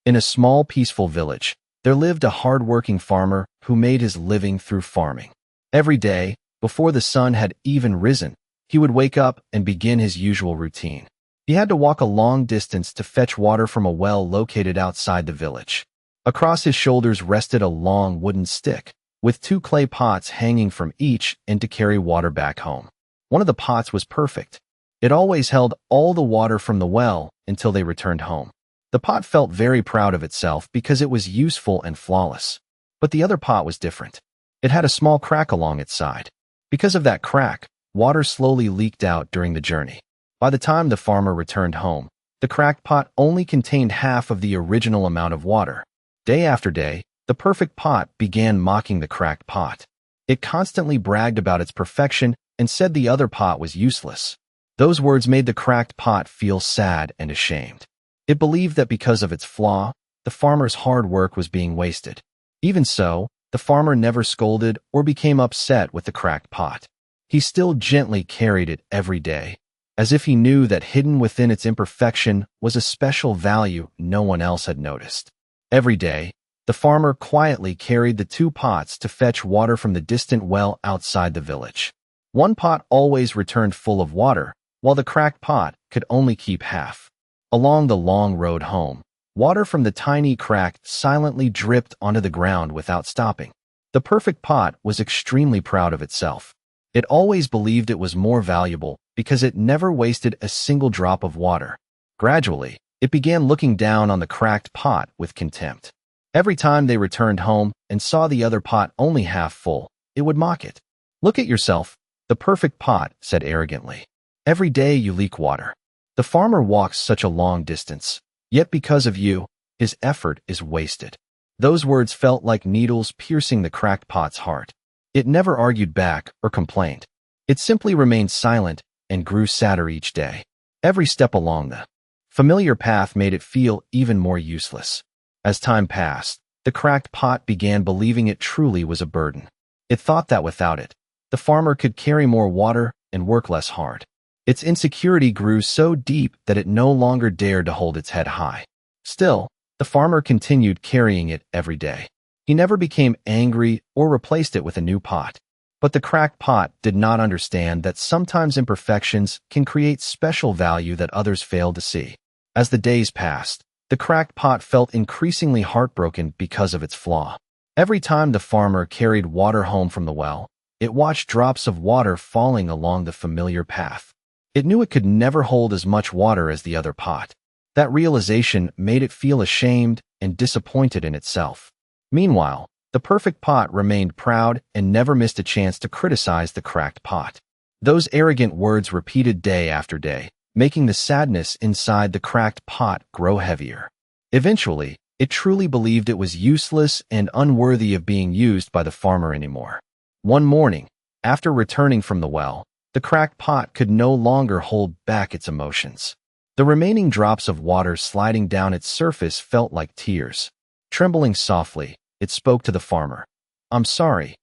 In a small, peaceful village, there lived a hard-working farmer who made his living through farming. Every day, before the sun had even risen, he would wake up and begin his usual routine. He had to walk a long distance to fetch water from a well located outside the village. Across his shoulders rested a long wooden stick, with 2 clay pots hanging from each and to carry water back home. One of the pots was perfect. It always held all the water from the well until they returned home. The pot felt very proud of itself because it was useful and flawless. But the other pot was different. It had a small crack along its side. Because of that crack, water slowly leaked out during the journey. By the time the farmer returned home, the cracked pot only contained half of the original amount of water. Day after day, the perfect pot began mocking the cracked pot. It constantly bragged about its perfection and said the other pot was useless. Those words made the cracked pot feel sad and ashamed. It believed that because of its flaw, the farmer's hard work was being wasted. Even so, the farmer never scolded or became upset with the cracked pot. He still gently carried it every day, as if he knew that hidden within its imperfection was a special value no one else had noticed. Every day, the farmer quietly carried the 2 pots to fetch water from the distant well outside the village. One pot always returned full of water, while the cracked pot could only keep half. Along the long road home, water from the tiny crack silently dripped onto the ground without stopping. The perfect pot was extremely proud of itself. It always believed it was more valuable because it never wasted a single drop of water. Gradually, it began looking down on the cracked pot with contempt. Every time they returned home and saw the other pot only half full, it would mock it. "Look at yourself," the perfect pot said arrogantly. "Every day you leak water. The farmer walks such a long distance, yet because of you, his effort is wasted." Those words felt like needles piercing the cracked pot's heart. It never argued back or complained. It simply remained silent and grew sadder each day. Every step along the familiar path made it feel even more useless. As time passed, the cracked pot began believing it truly was a burden. It thought that without it, the farmer could carry more water and work less hard. Its insecurity grew so deep that it no longer dared to hold its head high. Still, the farmer continued carrying it every day. He never became angry or replaced it with a new pot. But the cracked pot did not understand that sometimes imperfections can create special value that others fail to see. As the days passed, the cracked pot felt increasingly heartbroken because of its flaw. Every time the farmer carried water home from the well, it watched drops of water falling along the familiar path. It knew it could never hold as much water as the other pot. That realization made it feel ashamed and disappointed in itself. Meanwhile, the perfect pot remained proud and never missed a chance to criticize the cracked pot. Those arrogant words repeated day after day, making the sadness inside the cracked pot grow heavier. Eventually, it truly believed it was useless and unworthy of being used by the farmer anymore. One morning, after returning from the well, the cracked pot could no longer hold back its emotions. The remaining drops of water sliding down its surface felt like tears. Trembling softly, it spoke to the farmer. "I'm sorry."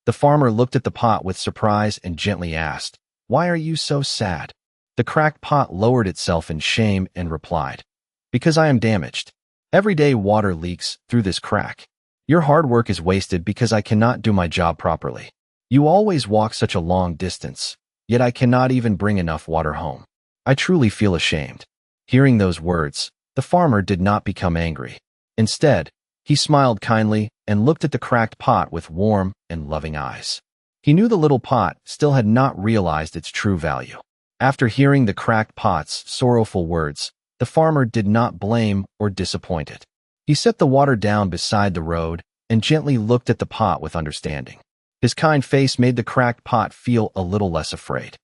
The farmer looked at the pot with surprise and gently asked, "Why are you so sad?" The cracked pot lowered itself in shame and replied, "Because I am damaged. Every day water leaks through this crack. Your hard work is wasted because I cannot do my job properly. You always walk such a long distance, yet I cannot even bring enough water home. I truly feel ashamed." Hearing those words, the farmer did not become angry. Instead, he smiled kindly and looked at the cracked pot with warm and loving eyes. He knew the little pot still had not realized its true value. After hearing the cracked pot's sorrowful words, the farmer did not blame or disappoint it. He set the water down beside the road and gently looked at the pot with understanding. His kind face made the cracked pot feel a little less afraid.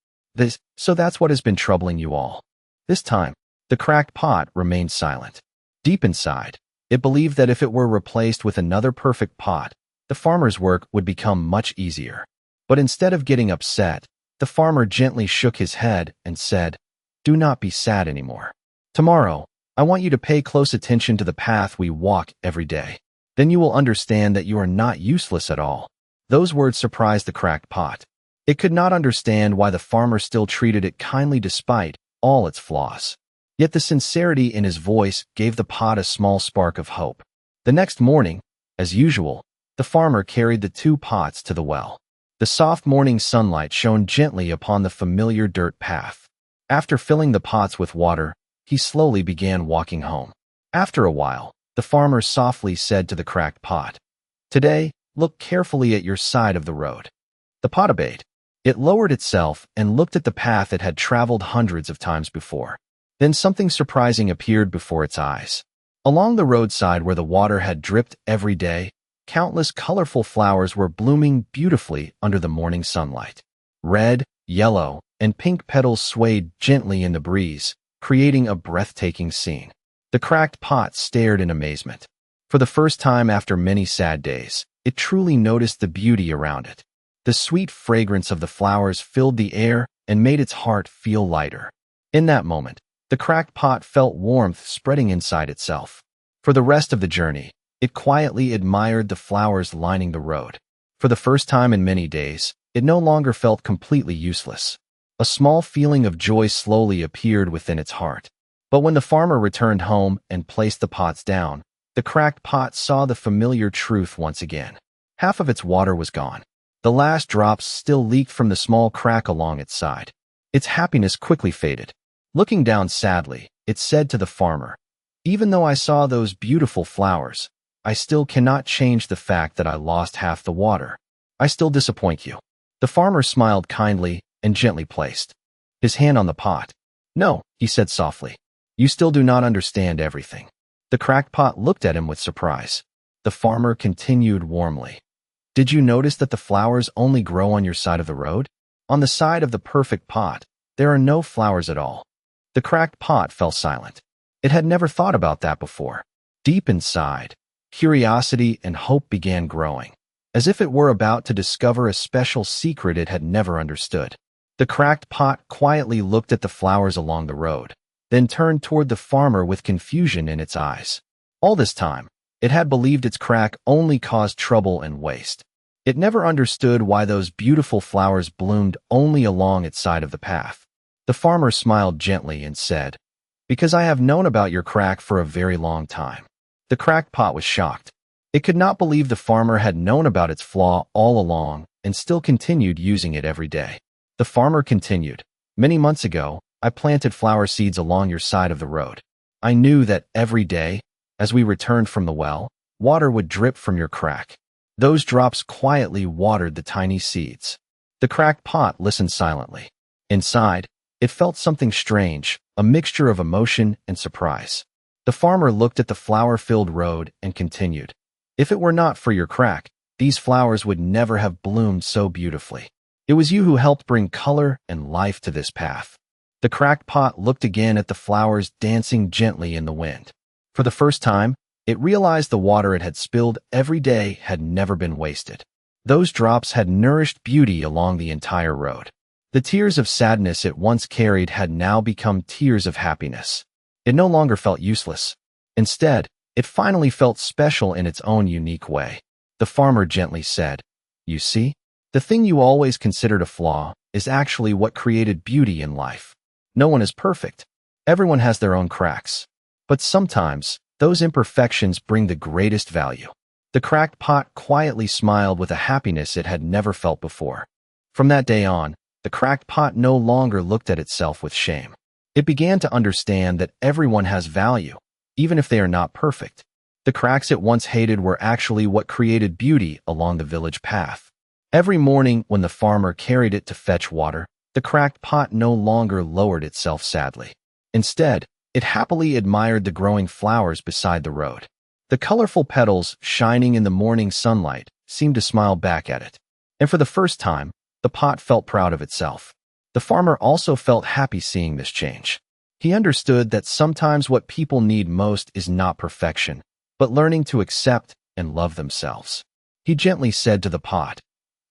"So that's what has been troubling you all." This time, the cracked pot remained silent. Deep inside, it believed that if it were replaced with another perfect pot, the farmer's work would become much easier. But instead of getting upset, the farmer gently shook his head and said, "Do not be sad anymore. Tomorrow, I want you to pay close attention to the path we walk every day. Then you will understand that you are not useless at all." Those words surprised the cracked pot. It could not understand why the farmer still treated it kindly despite all its flaws. Yet the sincerity in his voice gave the pot a small spark of hope. The next morning, as usual, the farmer carried the 2 pots to the well. The soft morning sunlight shone gently upon the familiar dirt path. After filling the pots with water, he slowly began walking home. After a while, the farmer softly said to the cracked pot, "Today, look carefully at your side of the road." The pot obeyed. It lowered itself and looked at the path it had traveled hundreds of times before. Then something surprising appeared before its eyes. Along the roadside where the water had dripped every day, countless colorful flowers were blooming beautifully under the morning sunlight. Red, yellow, and pink petals swayed gently in the breeze, creating a breathtaking scene. The cracked pot stared in amazement. For the first time after many sad days, it truly noticed the beauty around it. The sweet fragrance of the flowers filled the air and made its heart feel lighter. In that moment, the cracked pot felt warmth spreading inside itself. For the rest of the journey, it quietly admired the flowers lining the road. For the first time in many days, it no longer felt completely useless. A small feeling of joy slowly appeared within its heart. But when the farmer returned home and placed the pots down, the cracked pot saw the familiar truth once again. Half of its water was gone. The last drops still leaked from the small crack along its side. Its happiness quickly faded. Looking down sadly, it said to the farmer, "Even though I saw those beautiful flowers, I still cannot change the fact that I lost half the water. I still disappoint you." The farmer smiled kindly and gently placed his hand on the pot. "No," he said softly. "You still do not understand everything." The cracked pot looked at him with surprise. The farmer continued warmly, "Did you notice that the flowers only grow on your side of the road? On the side of the perfect pot, there are no flowers at all." The cracked pot fell silent. It had never thought about that before. Deep inside, curiosity and hope began growing, as if it were about to discover a special secret it had never understood. The cracked pot quietly looked at the flowers along the road, then turned toward the farmer with confusion in its eyes. All this time, it had believed its crack only caused trouble and waste. It never understood why those beautiful flowers bloomed only along its side of the path. The farmer smiled gently and said, "Because I have known about your crack for a very long time." The cracked pot was shocked. It could not believe the farmer had known about its flaw all along and still continued using it every day. The farmer continued, "Many months ago, I planted flower seeds along your side of the road. I knew that every day, as we returned from the well, water would drip from your crack. Those drops quietly watered the tiny seeds." The cracked pot listened silently. Inside, it felt something strange, a mixture of emotion and surprise. The farmer looked at the flower-filled road and continued, "If it were not for your crack, these flowers would never have bloomed so beautifully. It was you who helped bring color and life to this path." The cracked pot looked again at the flowers dancing gently in the wind. For the first time, it realized the water it had spilled every day had never been wasted. Those drops had nourished beauty along the entire road. The tears of sadness it once carried had now become tears of happiness. It no longer felt useless. Instead, it finally felt special in its own unique way. The farmer gently said, "You see, the thing you always considered a flaw is actually what created beauty in life. No one is perfect. Everyone has their own cracks. But sometimes, those imperfections bring the greatest value." The cracked pot quietly smiled with a happiness it had never felt before. From that day on, the cracked pot no longer looked at itself with shame. It began to understand that everyone has value, even if they are not perfect. The cracks it once hated were actually what created beauty along the village path. Every morning when the farmer carried it to fetch water, the cracked pot no longer lowered itself sadly. Instead, it happily admired the growing flowers beside the road. The colorful petals, shining in the morning sunlight, seemed to smile back at it. And for the first time, the pot felt proud of itself. The farmer also felt happy seeing this change. He understood that sometimes what people need most is not perfection, but learning to accept and love themselves. He gently said to the pot,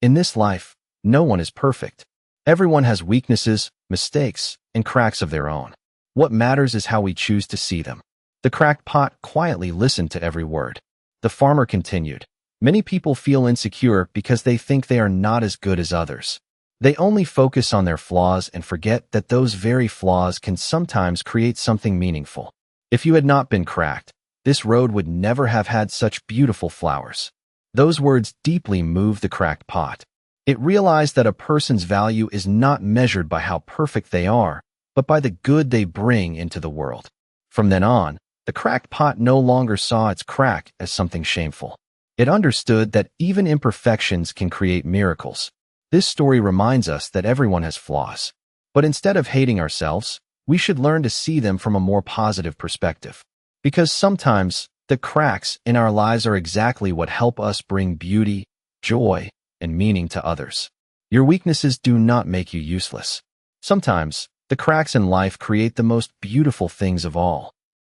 "In this life, no one is perfect. Everyone has weaknesses, mistakes, and cracks of their own. What matters is how we choose to see them." The cracked pot quietly listened to every word. The farmer continued, "Many people feel insecure because they think they are not as good as others. They only focus on their flaws and forget that those very flaws can sometimes create something meaningful. If you had not been cracked, this road would never have had such beautiful flowers. Those words deeply moved the cracked pot. It realized that a person's value is not measured by how perfect they are, but by the good they bring into the world. From then on, the cracked pot no longer saw its crack as something shameful. It understood that even imperfections can create miracles. This story reminds us that everyone has flaws. But instead of hating ourselves, we should learn to see them from a more positive perspective. Because sometimes, the cracks in our lives are exactly what help us bring beauty, joy, and meaning to others. Your weaknesses do not make you useless. Sometimes, the cracks in life create the most beautiful things of all.